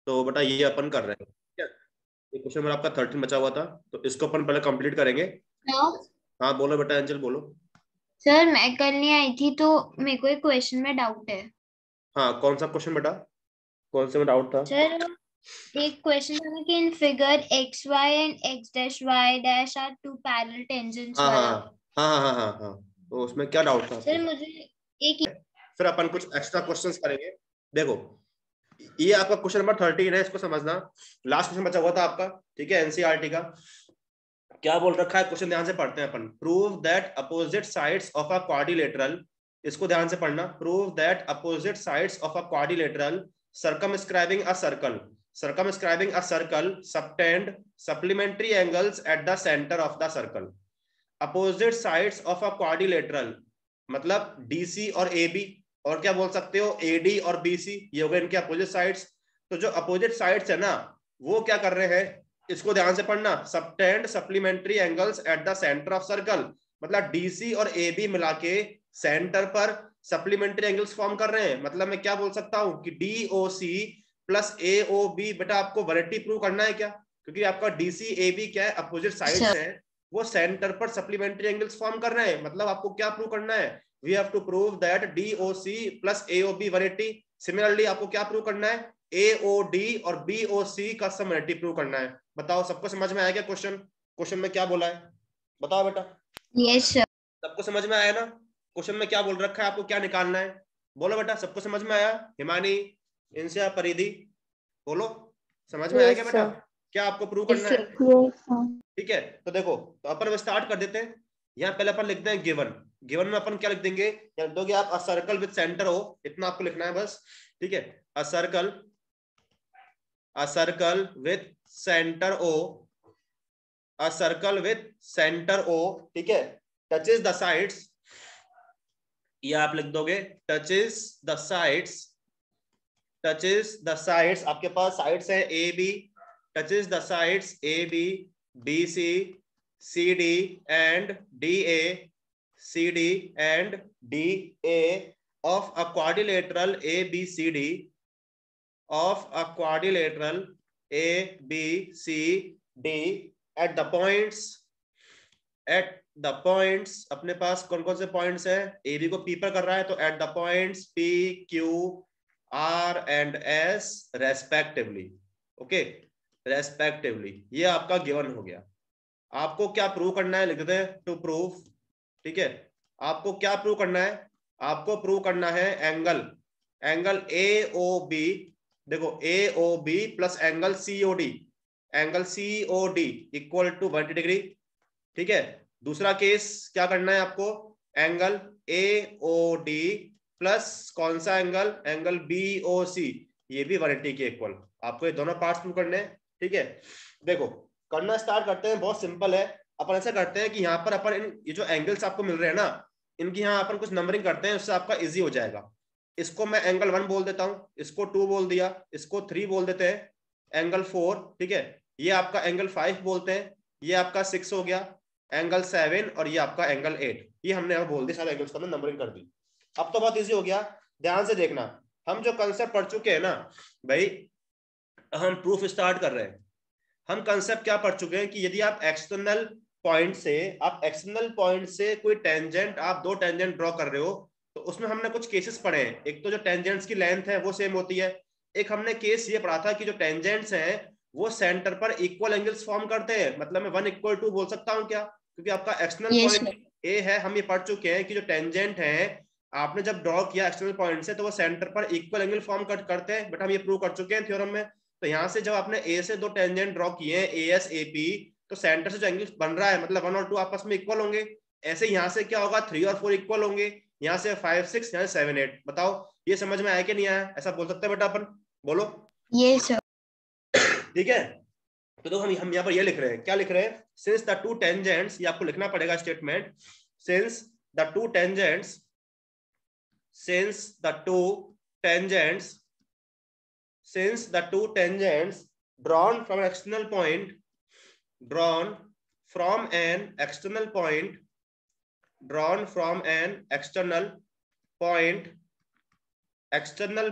तो बेटा ये अपन कर रहे हैं, ठीक है। ये क्वेश्चन नंबर आपका 13 बचा हुआ था, तो इसको अपन पहले कंप्लीट करेंगे। हाँ बोलो बेटा एंजल बोलो। सर मैं कल नहीं आई थी तो मेरे को एक क्वेश्चन में डाउट है। हाँ कौन सा क्वेश्चन बेटा, कौन से में डाउट था? सर एक क्वेश्चन था ना कि in figure X Y and X dash Y dash are two parallel tangents हाँ हाँ वाला। हाँ हाँ हाँ हाँ हाँ, तो उसमें क्या डाउट था सर आपको? मुझे एक फिर अपन कुछ एक्स्ट्रा क्वेश्चंस करेंगे। देखो ये आपका क्वेश्चन नंबर 13 है, इसको समझना। लास्ट क्वेश्चन बचा हुआ था आपका, ठीक है, एनसीईआरटी का। क्या बोल रखा है क्वेश्चन, ध्यान से पढ़ते हैं अपन। Prove that opposite sides of a quadrilateral, इसको ध्यान से पढ़ना। Prove that opposite sides of a quadrilateral circumscribing a circle, circumscribing a circle subtend supplementary angles at the center of the circle. Opposite sides of a quadrilateral मतलब DC और AB, और क्या बोल सकते हो एडी और बीसी, ये हो गए इनके अपोजिट साइड्स। तो जो अपोजिट साइड्स है ना, वो क्या कर रहे हैं, इसको ध्यान से पढ़ना। Subtend supplementary angles at the centre of circle, मतलब डीसी और एबी मिला के सेंटर पर सप्लीमेंट्री एंगल्स फॉर्म कर रहे हैं। मतलब मैं क्या बोल सकता हूं कि डीओसी प्लस एओबी, बेटा आपको वैलिडिटी प्रूव करना है क्या, क्योंकि आपका डीसी एबी क्या है, अपोजिट साइड्स हैं, वो सेंटर पर सप्लीमेंट्री एंगल्स फॉर्म कर रहे हैं। मतलब आपको क्या प्रूव करना है, we have to prove that DOC plus AOB validity. Similarly आपको क्या प्रूव करना है, एओडी और बीओसी का सम वैलिडिटी प्रूव करना है। बताओ सबको समझ में आया क्या क्वेश्चन, क्वेश्चन में क्या बोला है, बताओ बेटा। Yes sir. सबको समझ में आया ना, क्वेश्चन में क्या बोल रखा है, आपको क्या निकालना है, बोलो बेटा। सबको समझ में आया? हिमानी, इंसिया, परिधि, बोलो समझ में आया क्या बेटा, क्या आपको प्रूव करना है? ठीक है, तो देखो तो अपन स्टार्ट कर देते हैं। यहाँ पहले अपन लिखते हैं गिवन। गिवन में अपन क्या लिख देंगे, या दोगे आप अ सर्कल विद सेंटर हो, इतना आपको लिखना है बस, ठीक है। A circle with centre O, a circle with centre O, ठीक है, टचेस द साइड्स, ये आप लिख दोगे touches the sides, touches the sides, आपके पास साइड्स है A B, touches the sides A B, B C, C D and D A, C D and D A of a quadrilateral A B C D, of a quadrilateral A B C D at the points, eight the points, अपने पास कौन कौन से points है, A B को P पर कर रहा है, तो eight the points P Q R and S respectively, okay, respectively. ये आपका गिवन हो गया। आपको क्या प्रूव करना है, लिख दे टू प्रूव, ठीक है। आपको क्या प्रूव करना है, आपको प्रूव करना है angle, angle A O B, देखो A O B plus angle C O D, angle C O D equal to 180 degree, ठीक है। दूसरा केस क्या करना है आपको, angle A O D plus कौन सा angle, angle B O C, ये भी 180 के इक्वल। आपको ये दोनों पार्ट्स प्रूव करने हैं, ठीक है। देखो करना स्टार्ट करते हैं, बहुत सिंपल है। अपन ऐसा करते हैं कि यहाँ पर अपन ये जो एंगल्स आपको मिल रहे हैं ना, इनकी यहाँ अपन कुछ नंबरिंग करते हैं, उससे आपका इजी हो जाएगा। इसको मैं एंगल 1 बोल देता हूँ, इसको 2 बोल दिया, इसको 3 बोल देते हैं, एंगल 4, ठीक है, ये आपका एंगल 5 बोलते हैं, ये आपका 6 हो गया, एंगल 7, और ये आपका एंगल 8। ये हमने यहाँ बोल दी, सारे एंगल्स को हमने नंबरिंग कर दी। अब तो बहुत इजी हो गया, ध्यान से देखना। हम जो कंसेप्ट पढ़ चुके हैं ना भाई, हम प्रूफ स्टार्ट कर रहे हैं। हम कंसेप्ट क्या पढ़ चुके हैं कि यदि आप एक्सटर्नल पॉइंट से, कोई टेंजेंट, आप दो टेंजेंट ड्रॉ कर रहे हो, तो उसमें हमने कुछ केसेस पढ़े हैं। एक तो जो टेंजेंट्स की लेंथ है वो सेम होती है, एक हमने केस ये पढ़ा था कि जो टेंजेंट्स हैं वो सेंटर पर इक्वल एंगल्स फॉर्म करते हैं। मतलब मैं 1 = 2 बोल सकता हूँ क्या, क्योंकि आपका एक्सटर्नल यस पॉइंट ए है। हम ये पढ़ चुके हैं कि जो टेंजेंट है आपने जब ड्रॉ किया एक्सटर्नल पॉइंट से, तो वो सेंटर पर इक्वल एंगल फॉर्म करते हैं, बट हम ये प्रूव कर चुके हैं थ्योरम में। तो यहाँ से जब आपने ए से दो टेंजेंट ड्रॉ किए हैं, ए एस ए पी, तो सेंटर से जो एंगल बन रहा है मतलब 1 और 2 आपस में इक्वल होंगे। ऐसे यहाँ से क्या होगा, 3 और 4 इक्वल होंगे, यहाँ से 5 6, यहाँ से 7 8। बताओ ये समझ में आया कि नहीं आया, ऐसा बोल सकते हैं बेटा अपन, बोलो। Yes sir. ठीक है, तो हम यहाँ पर ये लिख रहे हैं, क्या लिख रहे हैं, सिंस द टू टेंजेंट्स, ये आपको लिखना पड़ेगा statement, since the two tangents, since the two tangents, since the two tangents drawn from an external point, drawn from an external point, drawn from an external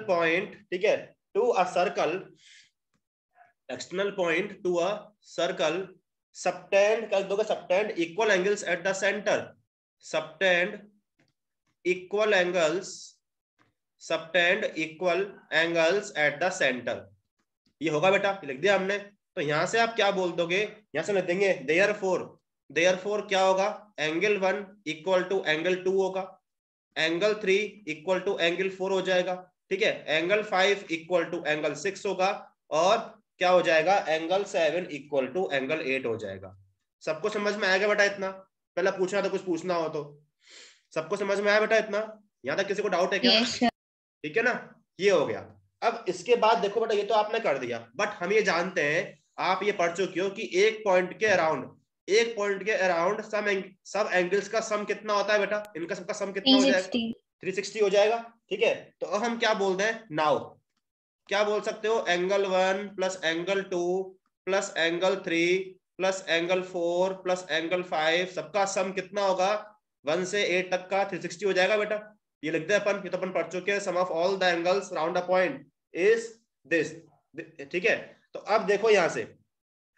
point, ठीक है, to a circle, external point to a circle subtend कर दोगे, subtend equal angles at the centre, subtend equal angles, subtend equal angles at the centre. ये होगा बेटा, लिख दिया हमने। तो यहां से आप क्या बोल दोगे, यहां से लिख देंगे देयरफॉर क्या होगा, एंगल 1 इक्वल टू एंगल 2 होगा, एंगल 3 इक्वल टू एंगल 4 हो जाएगा, ठीक है, एंगल 5 इक्वल टू एंगल 6 होगा, और क्या हो जाएगा, एंगल 7 इक्वल टू एंगल 8 हो जाएगा। सबको समझ में आएगा बेटा इतना? पहले पूछना तो, कुछ पूछना हो तो। सबको समझ में आया बेटा इतना? यहां तक किसी को डाउट है क्या? Yes, sir. ठीक है ना, ये हो गया। अब इसके बाद देखो बेटा, ये तो आपने कर दिया, बट हम ये जानते हैं, आप ये पढ़ चुके हो कि एक पॉइंट के अराउंड सब एंगल्स का सम कितना होता है बेटा, इनका सबका सम कितना हो जाएगा, 360. 360 हो जाएगा, ठीक है। तो अब हम क्या बोलते हैं नाउ, क्या बोल सकते हो, angle 1 plus angle 2 plus angle 3 plus angle 4 plus angle 5, सबका सम कितना होगा, 1 से 8 तक का 360 हो जाएगा बेटा। ये लिखते हैं अपन, ये तो अपन पढ़ चुके हैं, sum of all the angles round a point is this, ठीक है। तो अब देखो यहां से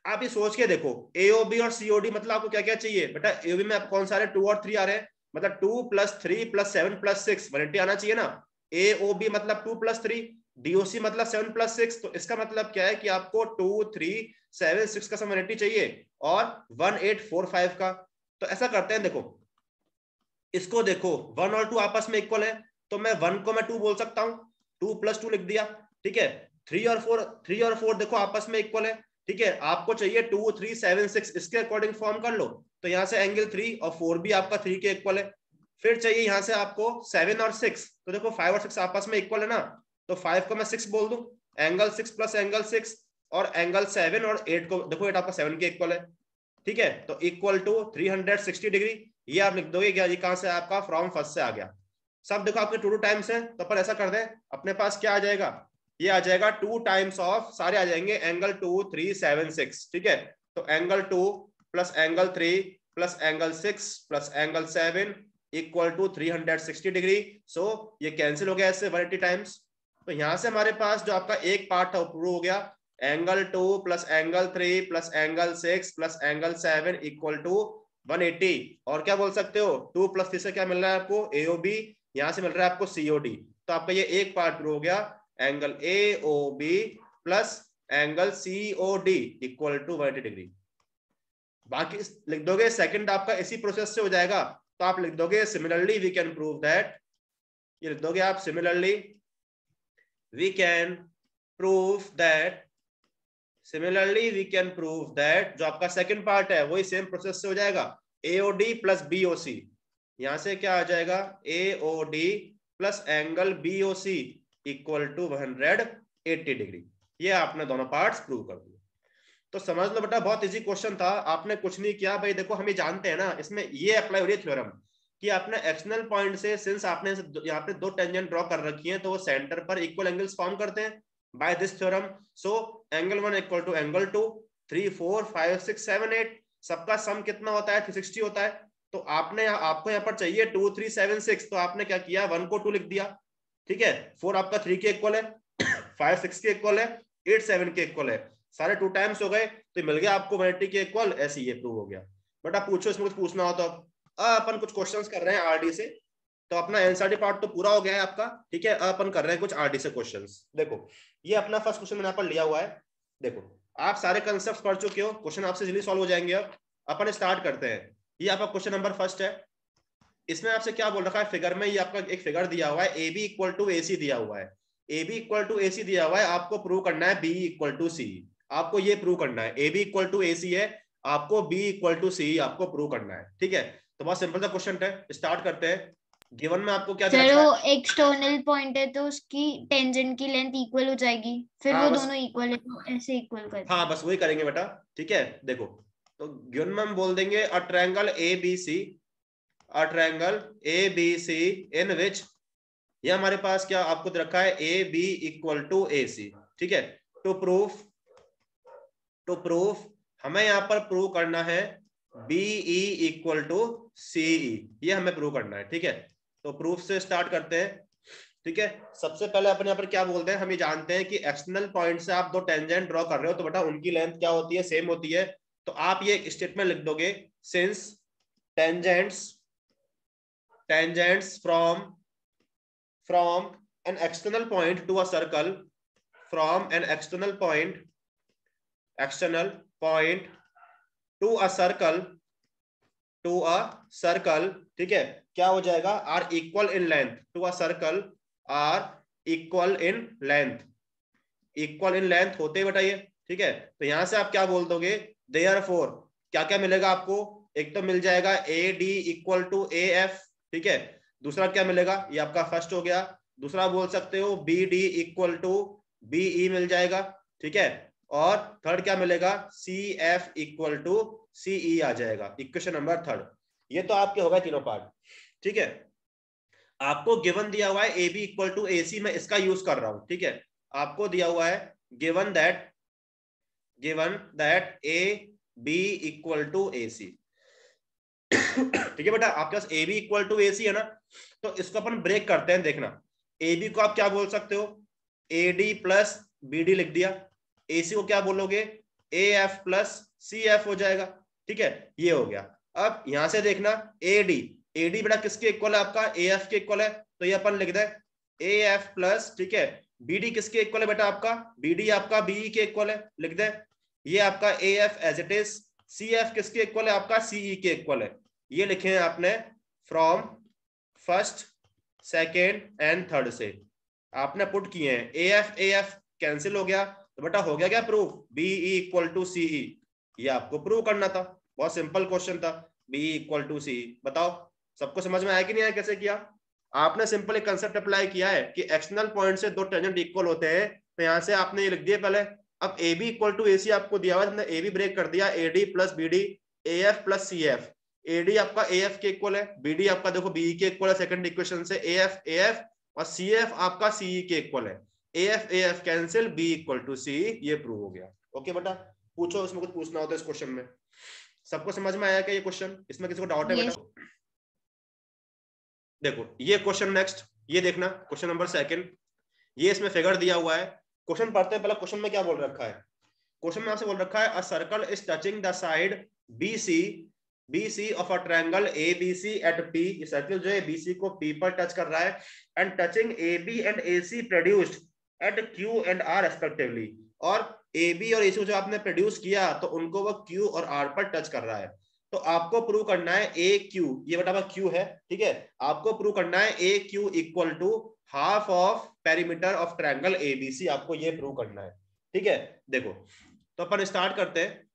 आप ये सोच के देखो, एओबी और सीओडी मतलब आपको क्या क्या चाहिए बेटा, एओबी में आप कौन सा आ रहे हैं, 2 और 3 आ रहे हैं, मतलब 2 + 3 + 7 + 6 180 आना चाहिए ना। एओबी मतलब 2 + 3, डीओसी मतलब 7 + 6, तो इसका मतलब क्या है कि आपको 2 3 7 6 का सम 180 चाहिए और 1845 का। तो ऐसा करते हैं, देखो इसको देखो, 1 और 2 आपस में इक्वल है, तो मैं 1 को मैं 2 बोल सकता हूं, 2 + 2 लिख दिया, ठीक है। 3 और 4 देखो आपस में इक्वल है, ठीक है। आपको चाहिए 2 3 7 6, इसके अकॉर्डिंग फॉर्म कर लो, तो यहां से एंगल 3 और 4 भी आपका 3 के इक्वल है। फिर चाहिए यहां से आपको 7 और 6, तो देखो 5 और 6 आपस में इक्वल है ना, तो 5 को मैं 6 बोल दूं, एंगल 6 प्लस एंगल 6, और एंगल 7 और 8 को देखो 8 आपका 7 के इक्वल है, ठीक है। तो इक्वल टू 360 डिग्री, ये आप लिख दोगे क्या, ये कहां से आपका फ्रॉम फर्स्ट से आ गया। सब देखो आपके 2 टाइम्स है, तो अपन ऐसा कर दें, अपने पास क्या आ जाएगा, ये आ जाएगा 2 टाइम्स ऑफ, सारे आ जाएंगे एंगल 2 3 7 6, ठीक है। तो angle 2 plus angle 3 plus angle 6 plus angle 7 equal to 360 degree. So ये कैंसिल हो गया इससे 180 टाइम्स। तो यहां से हमारे पास जो आपका एक पार्ट था वो प्रूव हो गया, angle 2 plus angle 3 plus angle 6 plus angle 7 equal to 180। और क्या बोल सकते हो, 2 + 3 से क्या मिल रहा है आपको, एओबी, यहां से मिल रहा है आपको सीओडी। तो आपका ये एक पार्ट प्रूव हो गया, angle AOB plus angle COD equal to 180 degree. बाकी लिख दोगे, सेकंड आपका इसी प्रोसेस से हो जाएगा, तो आप लिख दोगे similarly we can prove that, ये लिख दोगे आप, similarly we can prove that, similarly we can prove that, जो आपका सेकंड पार्ट है वही सेम प्रोसेस से हो जाएगा, एओडी प्लस बीओसी, यहां से क्या आ जाएगा, AOD plus angle BOC equal to 180 degree. ये आपने दोनों पार्ट्स प्रूव कर दिए। तो समझ लो बेटा, बहुत इजी क्वेश्चन था, आपने कुछ नहीं किया भाई। देखो हम ये जानते हैं ना, इसमें ये अप्लाई हो रही है थ्योरम कि आपने एक्सटर्नल पॉइंट से, सिंस आपने यहाँ पे 2 टेंजेंट ड्रॉ कर रखी हैं, तो वो सेंटर पर इक्वल एंगल्स फॉर्म करते हैं by this theorem. So angle 1 equal to angle 2, 3 4 5 6 7 8, सबका सम कितना होता है, 360 होता है। तो आपको यहाँ पर चाहिए 2 3 7 6, तो आपने क्या किया, 1 को 2 लिख दिया, ठीक है, 4 आपका 3 के इक्वल है, 5 6 के इक्वल है, 8 7 के इक्वल है, सारे 2 टाइम्स हो गए, तो मिल गया आपको 180 के इक्वल। ऐसे ये प्रूव हो गया। बट आप पूछो, इसमें कुछ पूछना हो तो। अपन कुछ क्वेश्चंस कर रहे हैं आरडी से, तो अपना एनसीईआरटी पार्ट तो पूरा हो गया है आपका, ठीक है। अपन कर रहे हैं कुछ आरडी से क्वेश्चंस। देखो ये अपना फर्स्ट क्वेश्चन मैंने यहाँ पर लिया हुआ है। देखो आप सारे कंसेप्ट पढ़ चुके हो, क्वेश्चन आपसे जल्दी सॉल्व हो जाएंगे। अब अपन स्टार्ट करते हैं। ये आपका क्वेश्चन नंबर फर्स्ट है। इसमें आपसे क्या बोल रखा है, फिगर में ये आपका एक फिगर दिया हुआ है, A B equal to A सी दिया हुआ है, A B equal to A सी दिया हुआ है, आपको प्रूव करना है बी इक्वल टू सी। आपको ये प्रूव करना है, A B equal to A C है, आपको बी इक्वल टू सी आपको प्रूव करना है, ठीक है। तो बहुत सिंपल सा क्वेश्चन है, स्टार्ट करते हैं। गिवन में आपको क्या चलो, एक्सटर्नल पॉइंट है तो उसकी टेंजेंट की लेंथ इक्वल हो जाएगी, फिर हाँ वो बस, दोनों इक्वल है तो ऐसे इक्वल कर हाँ बस वही करेंगे बेटा, ठीक है। देखो तो गिवन में हम बोल देंगे a triangle A B C, a triangle A B C in which, ये हमारे पास क्या आपको रखा है, A B equal to A C, ठीक है। टू प्रूफ हमें यहाँ पर प्रूव करना है बीई इक्वल टू सीई, ये हमें प्रूव करना है, ठीक है। तो प्रूफ से स्टार्ट करते हैं। ठीक है। सबसे पहले अपन यहाँ पर क्या बोलते हैं, हम ये जानते हैं कि एक्सटर्नल पॉइंट से आप दो टेंजेंट ड्रॉ कर रहे हो तो बेटा उनकी लेंथ क्या होती है, सेम होती है। तो आप ये स्टेटमेंट लिख दोगे, since tangents from an external point to a circle, from an external point to a circle, ठीक है, क्या हो जाएगा, are equal in length to a circle, are equal in length होते हैं बेटा ये, ठीक है। तो यहां से आप क्या बोल दोगे, देयरफॉर क्या क्या मिलेगा आपको, एक तो मिल जाएगा A D equal to A F, ठीक है। दूसरा क्या मिलेगा, ये आपका फर्स्ट हो गया। दूसरा बोल सकते हो B D equal to B E मिल जाएगा, ठीक है। और थर्ड क्या मिलेगा, C F equal to C E आ जाएगा, इक्वेशन नंबर थर्ड। ये तो आपके हो गए तीनों पार्ट, ठीक है। आपको गिवन दिया हुआ है A B equal to A सी, मैं इसका यूज कर रहा हूं, ठीक है। आपको दिया हुआ है given that A B equal to A C, ठीक है बेटा। आपके पास A B equal to A C है ना, तो इसको अपन ब्रेक करते हैं। देखना, ए बी को आप क्या बोल सकते हो, A D plus B D लिख दिया। ए सी को क्या बोलोगे, A F plus C F हो जाएगा, ठीक है। ये हो गया। अब यहां से देखना, ए डी बेटा किसके इक्वल है, आपका ए एफ के इक्वल है, तो ये अपन लिख दें ए एफ प्लस, ठीक है। बी डी किसके इक्वल है बेटा, आपका बी डी आपका बीई के इक्वल है, लिख दें ये आपका A F as it is. C F किसके इक्वल है, आपका सीई के इक्वल है, ये लिखे हैं आपने from first second and third से आपने पुट किए हैं। ए एफ कैंसिल हो गया, तो बेटा हो गया क्या proof, BE equal to CE. ये आपको प्रूव करना था, बहुत सिंपल क्वेश्चन था, बीई इक्वल टू सीई। बताओ सबको समझ में आया कि नहीं आया, कैसे किया आपने, सिंपल एक कंसेप्ट अप्लाई किया है कि एक्सटर्नल पॉइंट से दो टेंजेंट इक्वल होते हैं, तो यहां से आपने ये लिख दिया पहले। अब A B equal to A C आपको दिया हुआ है, ए बी ब्रेक कर दिया, A D plus B D, A F plus C F. A D आपका ए एफ के इक्वल है, बी डी आपका देखो बीई के इक्वल है सेकंड इक्वेशन से, ए एफ और सी एफ आपका सीई के इक्वल है। A F cancel, B equal to C, ये प्रूव हो गया। ओके बेटा, पूछो इसमें कुछ पूछना होता है इस क्वेश्चन में। सबको समझ में आया क्या ये क्वेश्चन, इसमें किसी को डाउट है बेटा? देखो ये क्वेश्चन नेक्स्ट, ये देखना क्वेश्चन नंबर सेकंड, ये इसमें फिगर दिया हुआ है। क्वेश्चन पढ़ते हैं, पहला क्वेश्चन में क्या बोल रखा है। क्वेश्चन में आपसे बोल रखा है, a circle is touching the side BC of a triangle ABC at P। ये सर्कल जो है BC को P पर टच कर रहा है, and touching AB and AC produced at Q and R respectively. और AB और AC जो आपने प्रोड्यूस किया तो उनको वो Q और R पर टच कर रहा है। तो आपको प्रूव करना है AQ, ये बटा Q है, ठीक है। आपको प्रूव करना है AQ equal to half of perimeter of triangle ABC, आपको ये प्रूव करना है, ठीक है। देखो तो अपन स्टार्ट करते हैं।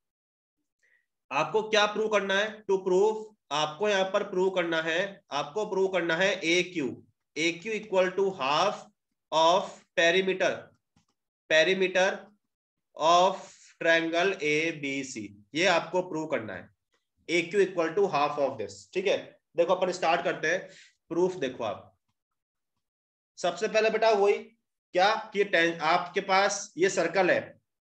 आपको क्या प्रूव करना है, टू प्रूव, आपको यहां पर प्रूव करना है, आपको प्रूव करना है AQ equal to half of perimeter of triangle ABC, ये आपको प्रूव करना है। AQ equal to half of this, ठीक है। देखो अपन स्टार्ट करते हैं प्रूफ। देखो आप सबसे पहले बेटा वही क्या कि आपके पास ये सर्कल है,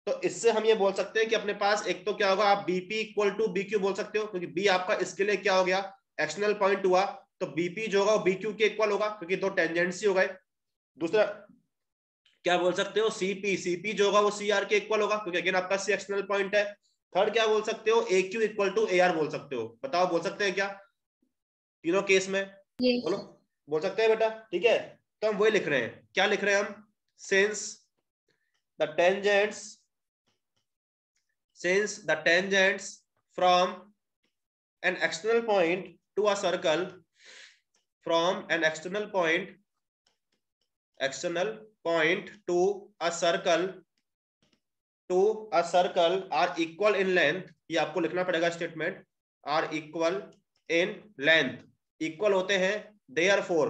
तो इससे हम ये बोल सकते हैं कि अपने पास एक तो क्या होगा, आप BP इक्वल टू BQ बोल सकते हो, क्योंकि B आपका इसके लिए क्या हो गया, एक्सटर्नल पॉइंट हुआ, तो BP जो होगा वो BQ के इक्वल होगा, क्योंकि दो टेंजेंट्स ही हो गए। दूसरा क्या बोल सकते हो, CP जो होगा वो CR के इक्वल होगा, क्योंकि अगेन आपका C एक्सटर्नल पॉइंट है। थर्ड क्या बोल सकते हो, AQ इक्वल टू AR बोल सकते हो। बताओ बोल सकते हैं क्या तीनों केस में? बोलो, बोल सकते हैं बेटा, ठीक है। तो हम वही लिख रहे हैं, क्या लिख रहे हैं हम, since the tangents from an external point to a circle, from an external point to a circle are equal in length, ये आपको लिखना पड़ेगा statement, are equal in length, equal होते हैं, therefore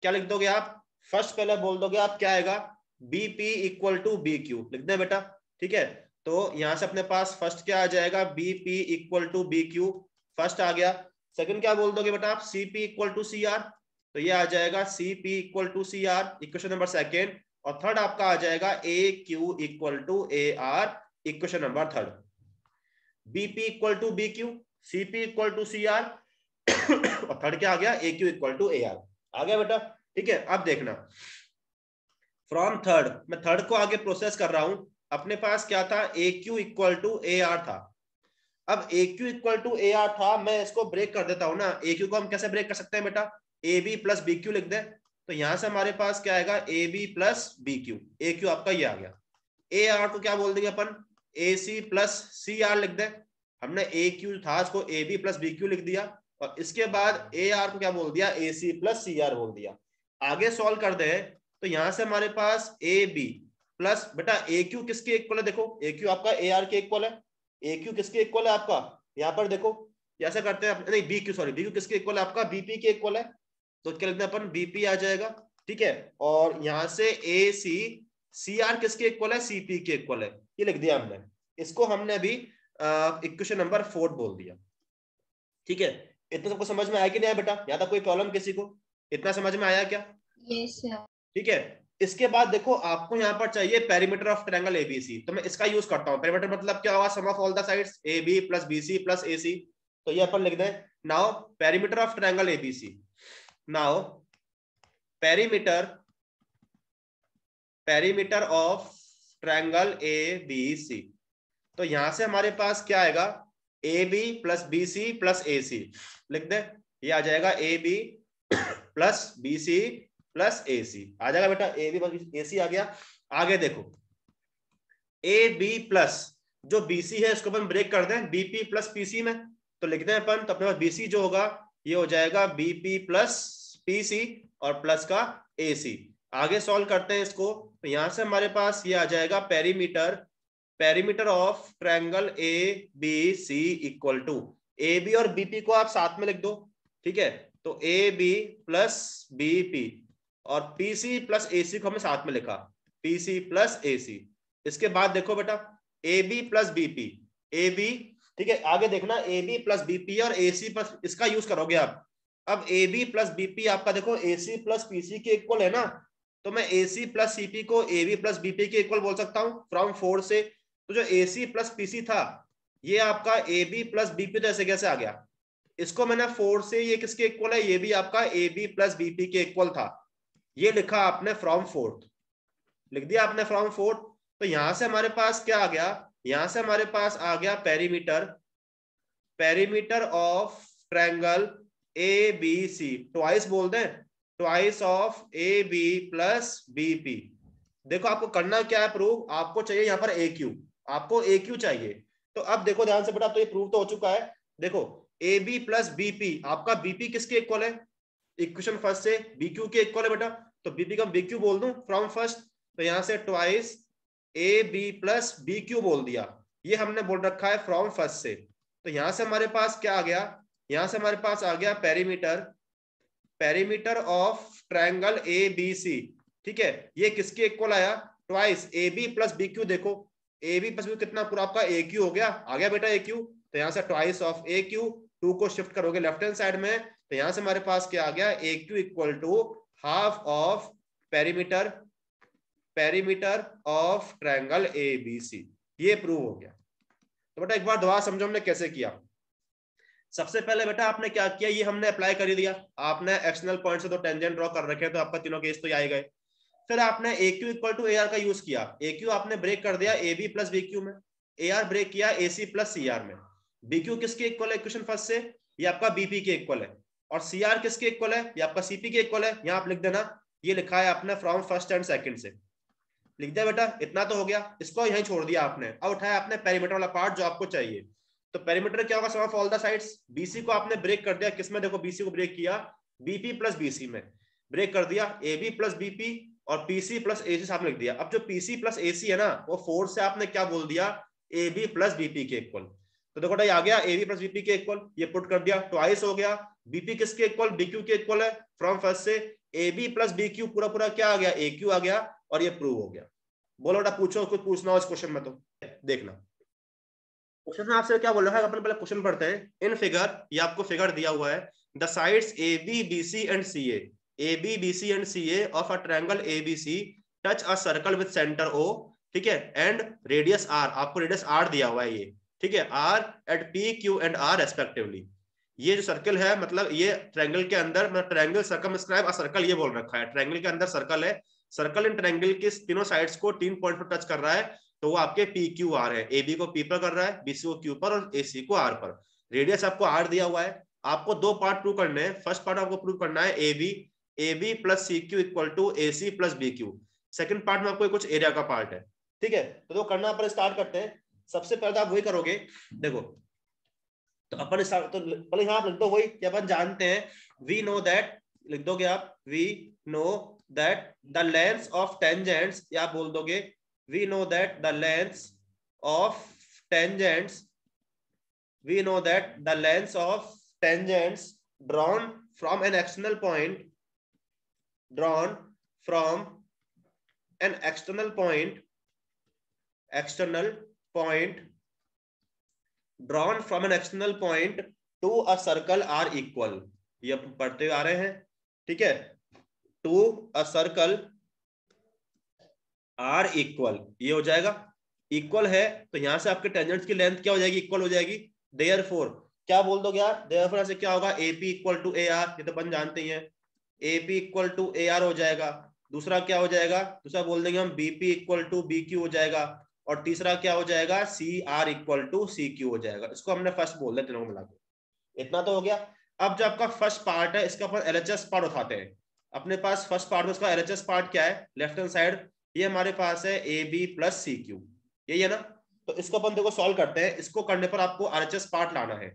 क्या लिख दोगे आप, फर्स्ट पहले बोल दोगे आप क्या आएगा, BP इक्वल टू BQ लिख दे बेटा, ठीक है। तो यहां से अपने पास फर्स्ट क्या आ जाएगा, BP equal to BQ, first आ गया। सेकंड क्या बोल दोगे बेटा आप, CP इक्वल टू CR, तो ये आ जाएगा CP equal to CR, equation number second. और थर्ड आपका आ जाएगा AQ equal to AR, equation number third. BP equal to BQ, CP equal to CR और थर्ड क्या आ गया, AQ इक्वल टू AR आ गया बेटा, ठीक है। अब देखना फ्रॉम थर्ड, मैं थर्ड को आगे प्रोसेस कर रहा हूं। अपने पास क्या था, A Q equal to A R था। अब A Q equal to A R था, मैं इसको ब्रेक कर देता हूं ना। ए क्यू को हम कैसे ब्रेक कर सकते हैं बेटा, A B plus B Q लिख दे। तो यहां से हमारे पास क्या आएगा, A B plus B Q. A Q आपका ये आ गया। ए आर को क्या बोल देंगे अपन, ए सी प्लस सी आर लिख दे। हमने ए क्यू था, इसको A B plus B Q लिख दिया, और इसके बाद ए आर को क्या बोल दिया, A C plus C are बोल दिया। आगे सॉल्व कर दे तो यहां से हमारे पास ए बी प्लस, बेटा ए क्यू किसके इक्वल है, देखो ए क्यू आपका ए आर के इक्वल है। ए क्यू किसके इक्वल है आपका, यहाँ पर देखो ऐसा करते हैं, नहीं B Q, sorry B Q किसके इक्वल है आपका, बीपी के इक्वल है। तो क्या लिखते हैं अपन, बीपी आ जाएगा, ठीक है। और यहाँ से ए सी, सी आर किसके इक्वल है, सीपी के इक्वल है, ये लिख दिया हमने। इसको हमने अभी इक्वेशन नंबर 4 बोल दिया, ठीक है। इतना सबको समझ में आया कि नहीं आया बेटा, या था कोई प्रॉब्लम किसी को, इतना समझ में आया क्या? Yes sir. ठीक है। इसके बाद देखो आपको यहाँ पर चाहिए पेरीमीटर ऑफ ट्रायंगल एबीसी, तो मैं इसका यूज करता हूँ। पेरीमीटर मतलब क्या होगा, sum of all the sides A B plus B C plus A C. तो ये अपन लिख दें, now perimeter of triangle ABC. Now perimeter of triangle ABC. तो यहां से हमारे पास क्या आएगा, A B plus B C plus A C लिख दे। ये आ जाएगा A B plus B C plus A C आ जाएगा बेटा, A B plus A C आ गया। आगे देखो ए बी प्लस जो बी सी है इसको अपन ब्रेक कर दें बीपी प्लस पीसी में, तो लिखते हैं अपन। तो अपने पास बीसी जो होगा ये हो जाएगा बीपी प्लस पीसी और प्लस का ए सी। आगे सॉल्व करते हैं इसको, तो यहां से हमारे पास ये आ जाएगा perimeter of triangle A B C equal to, A B और बीपी को आप साथ में लिख दो, ठीक है। तो ए बी प्लस बीपी और पीसी प्लस एसी को हमने साथ में लिखा, पीसी प्लस एसी। इसके बाद देखो बेटा A B plus BP, A B, ठीक है। आगे देखना ए बी प्लस बीपी और एसी प्लस, इसका यूज करोगे आप। अब ए बी प्लस बीपी आपका देखो एसी प्लस पीसी के इक्वल है ना, तो मैं एसी प्लस सीपी को ए बी प्लस बीपी के इक्वल बोल सकता हूं फ्रॉम 4 से। तो जो एसी प्लस पीसी था ये आपका ए बी प्लस बीपी, तो ऐसे कैसे आ गया, इसको मैंने 4 से, ये किसके इक्वल है, ये भी आपका ए बी प्लस बीपी के इक्वल था, ये लिखा आपने फ्रॉम 4, लिख दिया आपने फ्रॉम 4। तो यहां से हमारे पास क्या आ गया, यहां से हमारे पास आ गया perimeter of triangle A B C, twice बोल दें, twice of A B plus BP. देखो आपको करना क्या है प्रूव, आपको चाहिए यहाँ पर ए क्यू, आपको ए क्यू चाहिए। तो अब देखो ध्यान से बेटा, तो ये प्रूव तो हो चुका है। देखो ए बी प्लस बीपी, आपका बीपी किसके इक्वल है, इक्वेशन फर्स्ट से बी क्यू के इक्वल है बेटा, तो बीपी का बी क्यू बोल दूं फ्रॉम फर्स्ट। तो यहां से twice A B plus B Q बोल दिया, ये हमने बोल रखा है फ्रॉम फर्स्ट से। तो यहां से हमारे पास क्या आ गया, यहां से हमारे पास आ गया perimeter of triangle A B C, ठीक है। ये किसके इक्वल आया, twice A B plus B Q. देखो ए बी प्लस बी कितना, पूरा आपका ए क्यू हो गया, आ गया बेटा ए क्यू। तो यहां से ट्वाइस ऑफ ए क्यू, 2 को शिफ्ट करोगे लेफ्ट हैंड साइड में, तो यहां से हमारे पास क्या आ गया, A Q equal to half of perimeter of triangle A B C. ये प्रूव हो गया। तो बेटा एक बार दोबारा समझो हमने कैसे किया। सबसे पहले बेटा आपने क्या किया, ये हमने अप्लाई कर दिया, आपने एक्सटर्नल पॉइंट से तो टेंजेंट ड्रॉ कर रखे, तो आपका तीनों केस तो आ गए। फिर आपने A Q equal to A R का यूज किया, ए क्यू आपने ब्रेक कर दिया A B plus B Q में, ए आर ब्रेक किया A C plus C R में। बी क्यू किसके इक्वल है इक्वेशन फर्स्ट से, ये आपका बीपी के इक्वल है, और सी आर किसके इक्वल है, ये आपका सीपी के इक्वल है। यहाँ आप लिख देना, ये लिखा है आपने फ्रॉम फर्स्ट एंड सेकंड से, लिख दिया बेटा, इतना तो हो गया। इसको यहीं छोड़ दिया आपने, अब उठाया आपने पेरीमीटर वाला पार्ट जो आपको चाहिए। तो पेरीमीटर क्या होगा, sum of all the sides. BC को आपने ब्रेक कर दिया किसमें, देखो बीसी को ब्रेक किया बीपी प्लस बीसी में, ब्रेक कर दिया ए बी प्लस बीपी और पीसी प्लस एसी साथ में लिख दिया। अब जो पीसी प्लस एसी है ना, वो 4 से आपने क्या बोल दिया, ए बी प्लस बीपी के इक्वल। तो देखो आ गया ए बी प्लस बीपी के इक्वल, ये पुट कर दिया, ट्वाइस हो गया। बीपी किसके इक्वल, बीक्यू के इक्वल है फ्रॉम फर्स्ट से, ए बी प्लस बीक्यू पूरा पूरा क्या आ गया, ए क्यू आ गया, और ये प्रूव हो गया। बोलो बेटा, पूछो कुछ पूछना हो इस क्वेश्चन में तो देखना। क्वेश्चन में आपसे क्या बोल रहा है, अपन पहले क्वेश्चन पढ़ते हैं। इन फिगर, ये आपको फिगर दिया हुआ है, the sides A B B C and C A B B C and C A of a triangle A B C touch a circle with centre O, ठीक है, and radius R, आपको radius R दिया हुआ है ये, ठीक है, R at P Q and R respectively. ये जो सर्कल है, मतलब ये ट्रायंगल के अंदर, मतलब ट्रायंगल सर्कमस्क्राइब अ सर्कल, ये बोल रखा है ट्रायंगल के अंदर सर्कल है, सर्कल इन ट्रायंगल के तीनों साइड्स को 3 पॉइंट पर टच कर रहा है, तो वो आपके पी क्यू आर है। ए बी को पी पर कर रहा है, बीसी को क्यू पर और एसी को आर पर। रेडियस आपको आर दिया हुआ है। आपको 2 पार्ट प्रूव करने हैं। फर्स्ट पार्ट आपको प्रूव करना है A B plus C Q equal to A C plus B Q. Second part में आपको कुछ एरिया का पार्ट है, ठीक है। तो करना अपन स्टार्ट करते हैं। सबसे पहले आप वही करोगे, देखो तो अपन तो पहले यहाँ लिख दो वही कि अपन जानते हैं, वी नो दैट, लिख दोगे आप, we know that the length of tangents, या आप बोल दोगे we know that the length of tangents, we know that the length of tangents drawn from an external point, drawn from an external point drawn from an external point to a circle are equal। ये अपन पढ़ते हुए आ रहे हैं, ठीक है। to a circle are equal, ये हो जाएगा इक्वल है, तो यहां से आपके टेंजेंट्स की लेंथ क्या हो जाएगी, इक्वल हो जाएगी। देयरफॉर क्या बोल दोगे यार, देयरफॉर से क्या होगा, AP equal to A R, ये तो अपन जानते ही है, AP equal to A R हो जाएगा। दूसरा क्या हो जाएगा, दूसरा बोल देंगे हम BP equal to B Q हो जाएगा। और तीसरा क्या हो जाएगा, C R equal to C Q हो जाएगा। इसको हमने फर्स्ट बोल दिया तीनों को मिला के। इतना तो हो गया। अब जो आपका फर्स्ट पार्ट है, इसका अपन एलएचएस पार्ट उठाते हैं। अपने पास फर्स्ट पार्ट में उसका एलएचएस पार्ट क्या है, लेफ्ट हैंड साइड, ये हमारे पास है A B plus C Q, यही है ना। तो इसको अपन देखो सॉल्व करते हैं। इसको करने पर आपको आरएचएस पार्ट लाना है।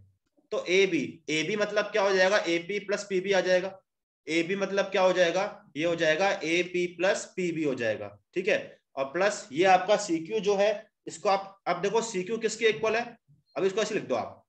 तो ए बी मतलब क्या हो जाएगा, A P plus P B आ जाएगा। ए बी मतलब क्या हो जाएगा, ये हो जाएगा A P plus P B हो जाएगा, ठीक है। और प्लस ये आपका सी क्यू जो है, इसको आप अब देखो सी क्यू किसके इक्वल है, अब इसको ऐसे लिख दो आप,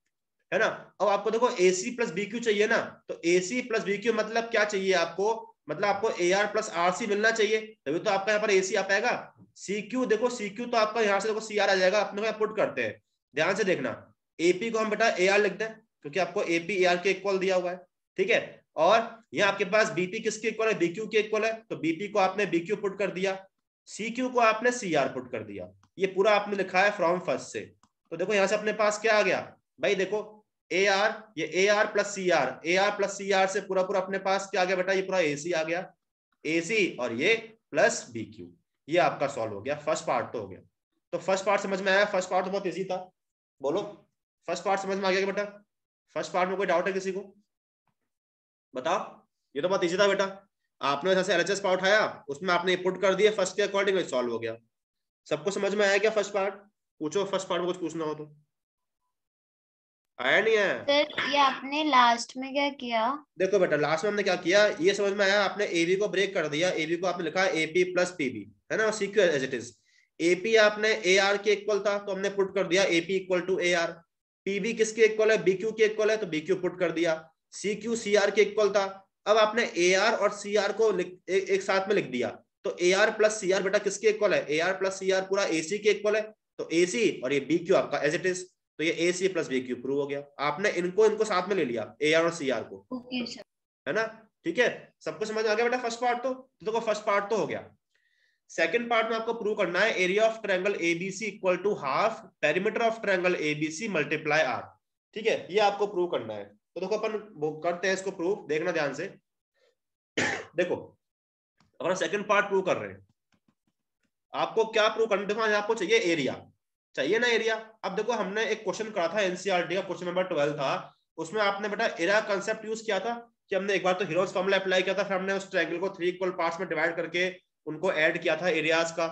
है ना। अब आपको देखो A C plus B Q चाहिए ना, तो A C plus B Q मतलब क्या चाहिए आपको, मतलब आपको A R plus R C मिलना चाहिए, तभी तो आपका यहाँ पर ए सी आ पाएगा। सी क्यू देखो, सी क्यू तो आपका यहाँ से देखो सी आर आ जाएगा, अपने को पुट करते हैं, ध्यान से देखना। एपी को हम बेटा ए आर लिख दें, क्योंकि आपको एपी ए आर के इक्वल दिया हुआ है, ठीक है। और यहाँ आपके पास बीपी किसके इक्वल है, बीक्यू के इक्वल है, तो बीपी को आपने बीक्यू पुट कर दिया, सी क्यू को आपने सी आर पुट कर दिया। ये पूरा आपने लिखा है फ्रॉम फर्स्ट से। तो देखो यहाँ से अपने पास क्या आ गया भाई, देखो ए आर, ये A R plus C R, A R plus C R से पूरा पूरा अपने पास क्या आ गया बेटा, ये पूरा ए सी आ गया, ए सी और ये प्लस बी क्यू। ये आपका सॉल्व हो गया, फर्स्ट पार्ट तो हो गया। तो फर्स्ट पार्ट समझ में आया, फर्स्ट पार्ट तो बहुत इजी था, बोलो फर्स्ट पार्ट समझ में आ गया बेटा। फर्स्ट पार्ट में कोई डाउट है किसी को, बताओ। ये तो बहुत इजी था बेटा, आपने जैसे एलएचएस पार्ट उठाया, उसमें आपने पुट कर दिया फर्स्ट के अकॉर्डिंग, सॉल्व हो गया। सबको समझ में आया क्या फर्स्ट पार्ट, पूछो फर्स्ट पार्ट में कुछ पूछना हो तो। आया नहीं आया सर ये आपने लास्ट में क्या किया, देखो बेटा लास्ट में हमने क्या किया, ये समझ में आया, आपने एबी को ब्रेक कर दिया, एबी को आपने लिखा एपी प्लस पीबी, है ना, CQ as it is. AP आपने ए आर के इक्वल था, तो हमने पुट कर दिया AP equal to A R. PB किसके इक्वल है, बीक्यू के इक्वल है, तो बीक्यू पुट कर दिया। सीक्यू सी आर के इक्वल था। अब आपने ए आर और सी आर को एक साथ में लिख दिया, तो A R plus C R बेटा किसके इक्वल है, A R plus C R पूरा ए सी के इक्वल है, तो ए सी और ये बी क्यू आपका एज इट इज, तो ये A C plus B Q prove हो गया। आपने इनको साथ में ले लिया, ए आर और सी आर को, ओके सर, है ना, ठीक है। सबको समझ आ गया बेटा फर्स्ट पार्ट तो देखो फर्स्ट पार्ट तो हो गया। सेकंड पार्ट में आपको प्रूव करना है area of triangle ABC equal to half perimeter of triangle ABC multiply R, ठीक है। ये आपको प्रूव करना है। तो देखो अपन करते हैं इसको प्रूव, देखना ध्यान से। देखो अपन सेकंड पार्ट प्रूव कर रहे हैं, आपको क्या प्रूव करना, देखो आपको चाहिए एरिया, चाहिए ना एरिया। अब देखो हमने एक क्वेश्चन करा था एनसीईआरटी का, क्वेश्चन नंबर 12 था, उसमें आपने बेटा एरिया कांसेप्ट यूज किया था कि हमने एक बार तो हीरोज फॉर्मूला अप्लाई किया था, फिर हमने उस ट्रायंगल को 3 इक्वल पार्ट्स में डिवाइड करके उनको ऐड किया था एरियाज का।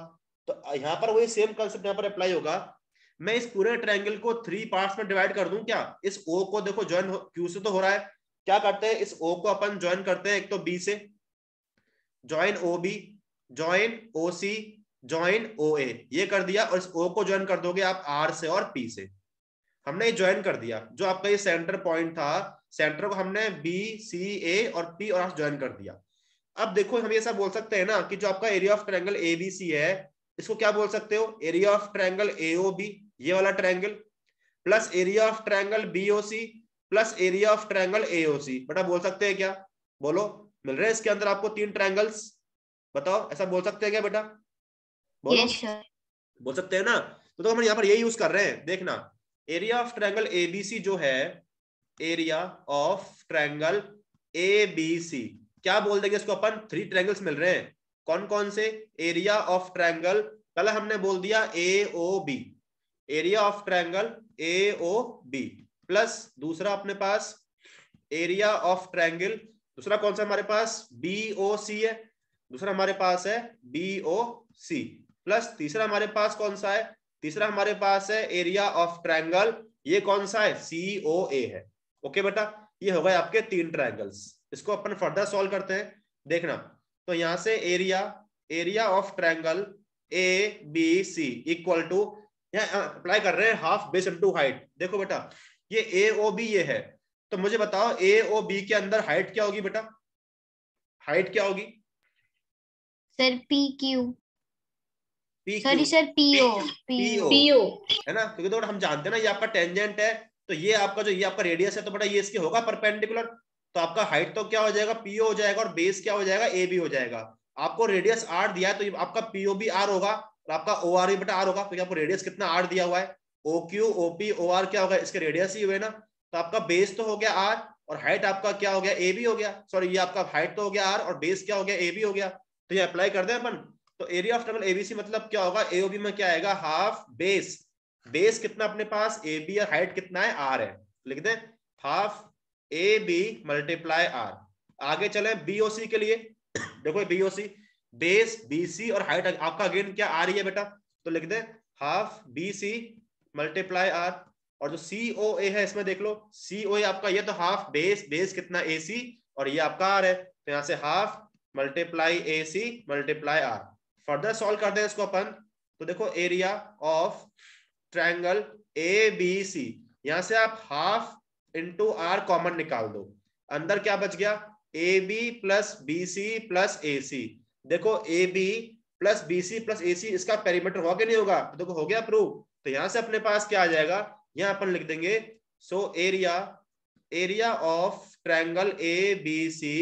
तो यहाँ पर वही सेम कांसेप्ट यहाँ पर अप्लाई होगा। मैं इस पूरे ट्रायंगल को 3 पार्ट्स में डिवाइड कर दूं क्या, इस ओ को देखो ज्वाइन क्यू से तो हो रहा है, क्या करते हैं इस ओ को अपन ज्वाइन करते हैं, एक तो बी से, join O B, join O C, join O A, ये कर दिया। और इस ओ को ज्वाइन कर दोगे आप आर से और पी से, हमने ये ज्वाइन कर दिया। जो आपका ये सेंटर पॉइंट था, सेंटर को हमने बी सी ए और पी और आर ज्वाइन कर दिया। अब देखो हम ये सब बोल सकते हैं ना कि जो आपका एरिया ऑफ ट्रायंगल एबीसी है, इसको क्या बोल सकते हो, एरिया ऑफ ट्रायंगल एओबी, ये वाला triangle, plus area of triangle BOC plus area of triangle AOC, बेटा बोल सकते हैं क्या, बोलो। मिल रहे हैं इसके अंदर आपको 3 ट्रायंगल्स, बताओ ऐसा बोल सकते हैं क्या बेटा, बोलो। बोल सकते हैं ना। तो हम यहाँ पर ये यूज कर रहे हैं, देखना एरिया ऑफ ट्रायंगल एबीसी जो है, एरिया ऑफ ट्रायंगल एबीसी क्या बोल देंगे इसको अपन, 3 ट्रायंगल्स मिल रहे हैं, कौन कौन से? एरिया ऑफ ट्रायंगल, पहले हमने बोल दिया AOB, area of triangle AOB, plus दूसरा अपने पास एरिया ऑफ ट्रायंगल, दूसरा कौन सा हमारे पास? BOC है, दूसरा हमारे पास है BOC, प्लस तीसरा हमारे पास कौन सा है? तीसरा हमारे पास है एरिया ऑफ ट्रायंगल, ये कौन सा है? COA है। ओके बेटा, ये हो गए आपके 3 ट्रायंगल्स। इसको अपन फर्दर सॉल्व करते हैं, देखना। तो यहां से area of triangle ABC equal to, यहाँ अप्लाई कर रहे हैं हाफ बेस इनटू हाइट। देखो बेटा ये AOB ये है, तो मुझे बताओ AOB के अंदर हाइट क्या होगी बेटा? हाइट क्या होगी? Sir PQ, PQ, sorry sir PO है ना, क्योंकि तो हम जानते हैं ना ये आपका टेंजेंट है, तो ये आपका जो ये आपका रेडियस है, तो बेटा ये इसके होगा परपेंडिकुलर, तो आपका हाइट तो क्या हो जाएगा? PO हो जाएगा, और बेस क्या हो जाएगा? AB हो जाएगा। आपको रेडियस R दिया है, तो आपका PO भी R होगा, और आपका OR भी बेटा R होगा, क्योंकि आपको रेडियस कितना R दिया हुआ है। OQ OP OR क्या होगा? इसके रेडियस ही हुए ना, तो आपका बेस तो हो गया R, और हाइट आपका क्या हो गया? AB हो गया। सॉरी, ये आपका हाइट तो हो गया R, और बेस क्या हो गया? AB हो गया। तो ये अप्लाई कर दें अपन, तो एरिया ऑफ ट्रायंगल ABC मतलब क्या होगा? AOB में क्या आएगा? हाफ बेस, बेस कितना अपने पास? AB, और हाइट कितना है? R है, लिख दें हाफ AB मल्टीप्लाई R। आगे चले BOC के लिए, देखो BOC, बेस BC और हाइट आपका अगेन क्या आ रही है बेटा? तो लिख दें हाफ BC मल्टीप्लाई R। और जो COA है इसमें देख लो, COA आपका ये तो हाफ बेस, बेस कितना? AC, और ये आपका R है, तो यहां से half multiply AC multiply R। Further solve करते हैं इसको अपन, तो देखो एरिया ऑफ ट्रायंगल ABC, यहां से आप हाफ इंटू R कॉमन निकाल दो, अंदर क्या बच गया? AB plus BC plus AC। देखो AB plus BC plus AC, इसका पेरीमीटर होगा कि नहीं होगा? तो देखो हो गया प्रूव। तो यहां से अपने पास क्या आ जाएगा? यहां अपन लिख देंगे so area of triangle ABC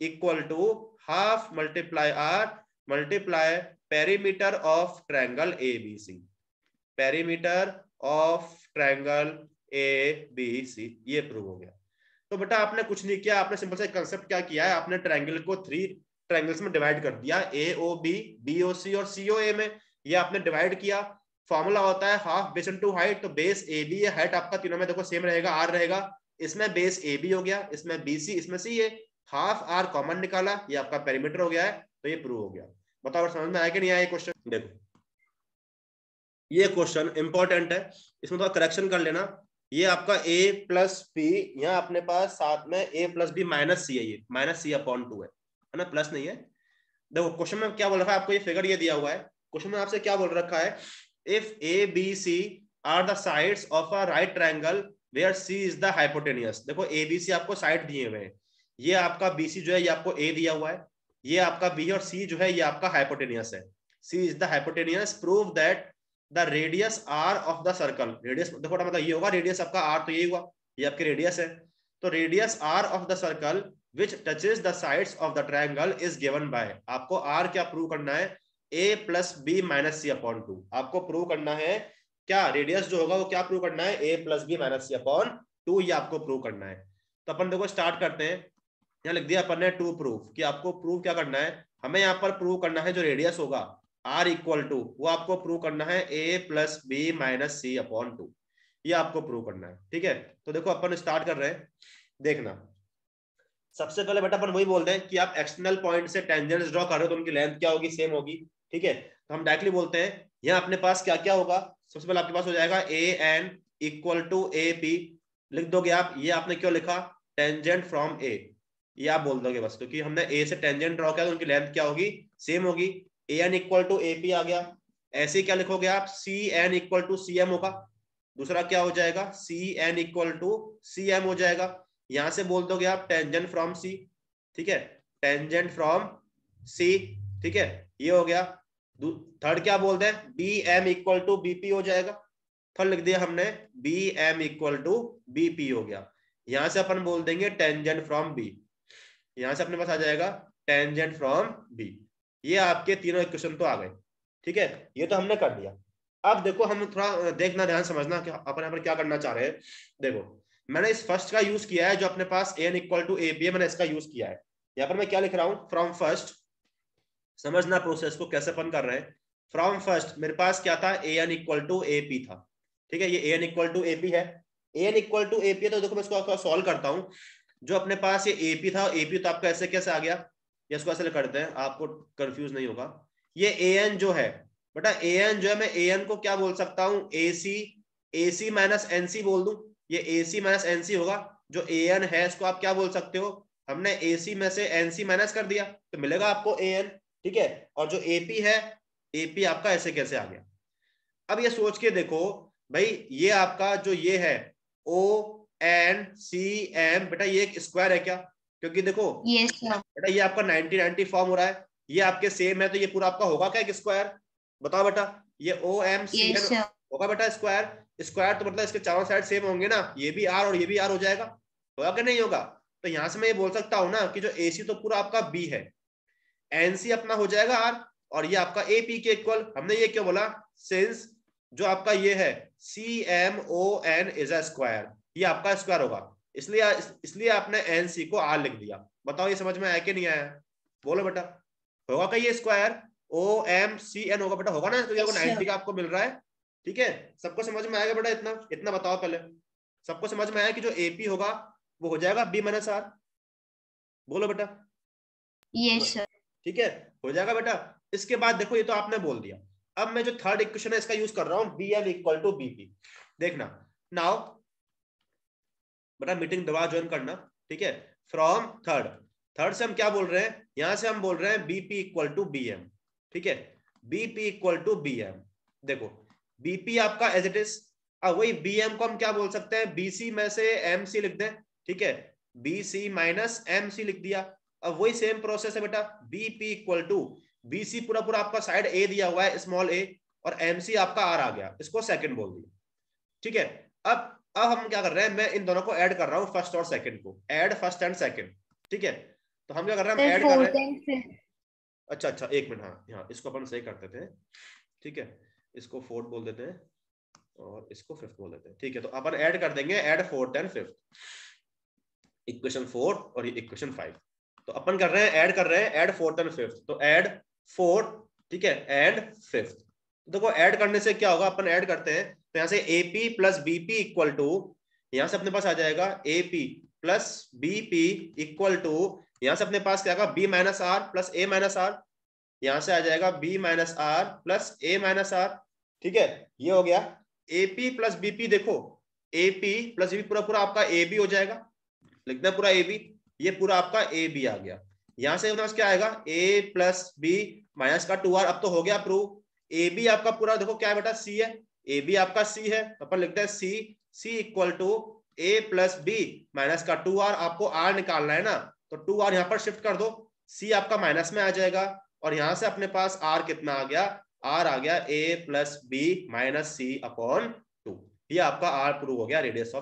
equal to half multiply R multiply perimeter of triangle ABC, perimeter of triangle ABC, ये प्रूव हो गया। तो बेटा आपने कुछ नहीं किया, आपने सिंपल सा कंसेप्ट क्या किया है, आपने ट्रायंगल को 3 ट्रायंगल्स में डिवाइड कर दिया, AOB BOC और COA में, ये आपने डिवाइड किया। फॉर्मूला होता है हाफ बेस इनटू हाइट, तो बेस AB है, हाइट आपका तीनों में देखो सेम रहेगा, R रहेगा, इसमें बेस AB हो गया, इसमें BC, इसमें CA, हाफ R कॉमन निकाला, ये आपका पेरीमीटर हो गया है, तो ये प्रूव हो गया। बताओ समझ में आया कि नहीं आया क्वेश्चन? देखो ये क्वेश्चन इंपॉर्टेंट है, इसमें थोड़ा करेक्शन कर लेना। ये आपका A प्लस P, यहाँ अपने पास साथ में A plus B minus C है, ये माइनस C अपॉन 2 है ना, प्लस नहीं है। देखो क्वेश्चन में क्या बोल रखा है आपको, ये फिगर ये दिया हुआ है, क्वेश्चन में आपसे क्या बोल रखा है? If ABC are the sides of a right triangle where C is the hypotenuse. देखो ABC आपको साइड दिए हुए हैं, ये आपका BC जो है ये आपको A दिया हुआ है, ये आपका B और C जो है ये आपका हाइपोटेनियस है, C is the hypotenuse, prove that the radius R of the circle, radius देखो मतलब ये होगा, रेडियस आपका R तो ये हुआ, ये आपकी रेडियस है, तो radius R of the circle which touches the sides of the triangle is given by, आपको R क्या प्रूव करना है? A plus B minus C upon 2, आपको प्रूव करना है क्या? रेडियस जो होगा वो क्या प्रूव करना है? A plus B minus C upon 2, ये आपको प्रूव करना है। तो अपन देखो स्टार्ट करते हैं, यहाँ लिख दिया अपन ने टू प्रूफ, कि आपको प्रूव क्या करना है? हमें यहाँ पर प्रूव करना है जो रेडियस होगा R इक्वल टू, वो आपको प्रूव करना है A plus B minus C upon 2, ये आपको प्रूव करना है। ठीक है, तो देखो अपन स्टार्ट कर रहे हैं, देखना सबसे पहले बेटा अपन वही बोलते हैं कि आप एक्सटर्नल पॉइंट से टेंजेंट्स ड्रॉ कर रहे हो तो उनकी लेंथ क्या होगी? सेम होगी। ठीक है, तो हम डायरेक्टली बोलते हैं यहाँ अपने पास क्या क्या होगा, सबसे पहले आपके पास हो जाएगा AN इक्वल टू AP, लिख दोगे आप, ये आपने क्यों लिखा? टेंजेंट फ्रॉम A, ये आप बोल दोगे बस, क्योंकि हमने A से टेंजेंट ड्रॉ किया तो उनकी लेंथ क्या होगी? सेम होगी। AN इक्वल टू AP आ गया, ऐसे क्या लिखोगे आप? CN इक्वल टू CM होगा, दूसरा क्या हो जाएगा? CN इक्वल टू CM हो जाएगा। यहां से बोल दोगे आप टेंजेंट फ्रॉम C, ठीक है, टेंजेंट फ्रॉम C, ठीक है, ये हो गया। थर्ड क्या बोलते हैं? BM इक्वल टू BP हो जाएगा, थर्ड लिख दिया हमने BM इक्वल टू BP हो गया। यहां से अपन बोल देंगे टेंजेंट फ्रॉम B, यहां से अपने पास आ जाएगा टेंजेंट फ्रॉम B। ये आपके तीनों इक्वेशन तो आ गए। ठीक है, ये तो हमने कर दिया। अब देखो हम थोड़ा देखना, ध्यान समझना कि अपन यहाँ पर क्या करना चाह रहे हैं। देखो मैंने इस फर्स्ट का यूज किया है, जो अपने पास AN इक्वल टू AB है, मैंने इसका यूज किया है। यहाँ पर मैं क्या लिख रहा हूं? फ्रॉम फर्स्ट समझना प्रोसेस को कैसे अपन कर रहे हैं। फ्रॉम फर्स्ट मेरे पास क्या था, A N equal to A P था, ठीक है, ये A N equal to A P है, A N equal to A P है। तो देखो मैं इसको सॉल्व करता हूँ। जो अपने पास ये ए पी था, ए पी तो आपका ऐसे कैसे आ गया, ये इसको ऐसे करते हैं, आपको कंफ्यूज नहीं होगा। ये ए एन जो है बेटा, ए एन जो है, मैं ए एन को क्या बोल सकता हूँ, ए सी माइनस एन सी बोल दूं, ये A C minus N C होगा। जो ए एन है इसको आप क्या बोल सकते हो, हमने ए सी में से एन सी माइनस कर दिया तो मिलेगा आपको ए एन, ठीक है। और जो एपी है, एपी आपका ऐसे कैसे आ गया। अब ये सोच के देखो भाई, ये आपका जो ये है ओ एन सी एम, बेटा ये एक स्क्वायर है क्या, क्योंकि देखो बेटा ये आपका 90-90 फॉर्म हो रहा है, ये आपके सेम है, तो ये पूरा आपका होगा क्या एक स्क्वायर, बताओ बेटा। ये ओ एम सी एन होगा बेटा स्क्वायर, स्क्वायर तो मतलब इसके चारों साइड सेम होंगे ना, ये भी आर और ये भी आर हो जाएगा, होगा कि नहीं होगा। तो यहां से मैं ये बोल सकता हूं ना कि जो ए सी तो पूरा आपका बी है, एनसी अपना हो जाएगा आर, और ये आपका एपी के इक्वल। हमने ये क्यों बोला, सिंस जो आपका ये है C M O N is a square, ये आपका स्क्वायर होगा, इसलिए आपने एनसी को आर लिख दिया। बताओ ये समझ में आया कि नहीं आया, बोलो बेटा। होगा क्या ये square, O M C N होगा बेटा, होगा ना, तो ये 90 का आपको मिल रहा है, ठीक है। सबको समझ में आएगा बेटा, इतना इतना बताओ पहले, सबको समझ में आया कि जो एपी होगा वो हो जाएगा बी माइनस आर, बोलो बेटा। यस सर, ठीक है, हो जाएगा बेटा। इसके बाद देखो ये तो आपने बोल दिया, अब मैं जो थर्ड इक्वेशन है इसका यूज कर रहा हूं, B N equal to BP. देखना नाउ बेटा, मीटिंग दोबारा ज्वाइन करना, ठीक है। फ्रॉम थर्ड से हम क्या बोल रहे हैं, यहां से हम बोल रहे हैं BP equal to B M, ठीक है, BP equal to B M. देखो बीपी आपका एज इट इज, अब वही बी एम को हम क्या बोल सकते हैं, बीसी में से एम सी लिख दें, ठीक है, बीसी माइनस एम सी लिख दिया। अब वही सेम प्रोसेस है बेटा, बीपी इक्वल टू बीसी पूरा पूरा आपका साइड ए दिया हुआ है स्मॉल ए, और एमसी आपका आर आ गया, इसको सेकंड बोल दिया, ठीक है। अब हम क्या कर रहे हैं, मैं इन दोनों को ऐड कर रहा हूं, फर्स्ट और सेकंड को, ऐड फर्स्ट एंड सेकंड, ठीक है। तो हम क्या कर रहे हैं, हम ऐड कर रहे हैं, अच्छा एक मिनट, हाँ इसको अपन सही कर देते हैं, ठीक है, इसको फोर्थ बोल देते हैं और इसको फिफ्थ बोल देते हैं, ठीक है। तो अपन ऐड कर देंगे, add fourth and fifth, equation 4 और ये इक्वेशन 5। तो अपन कर रहे हैं, ऐड कर रहे हैं, ऐड फोर्थ एंड फिफ्थ, तो ऐड फोर्थ, ठीक है, ऐड फिफ्थ। देखो ऐड करने से क्या होगा, अपन ऐड करते हैं तो यहाँ से AP plus BP equal to, यहाँ से अपने पास आ जाएगा AP plus BP equal to, यहाँ से अपने पास क्या आएगा, B minus R plus A minus R, यहाँ से आ जाएगा B minus R plus A minus R, ठीक है। ये हो गया AP प्लस बीपी, देखो AP प्लस बीपी पूरा पूरा आपका AB हो जाएगा, लिखना है पूरा AB, ये पूरा आपका AB आ गया। यहां से क्या आएगा, A प्लस बी माइनस का 2R, अब तो हो गया प्रूव। AB आपका पूरा देखो क्या है बेटा, C है, AB आपका C है, अपन लिखते हैं C equal to A plus B minus का 2R, आपको R निकालना है ना, तो 2R यहाँ पर शिफ्ट कर दो, C आपका माइनस में आ जाएगा, और यहां से अपने पास R कितना आ गया, R आ गया A plus B minus C upon 2, ये आपका R प्रूव हो गया, रेडियस ऑफ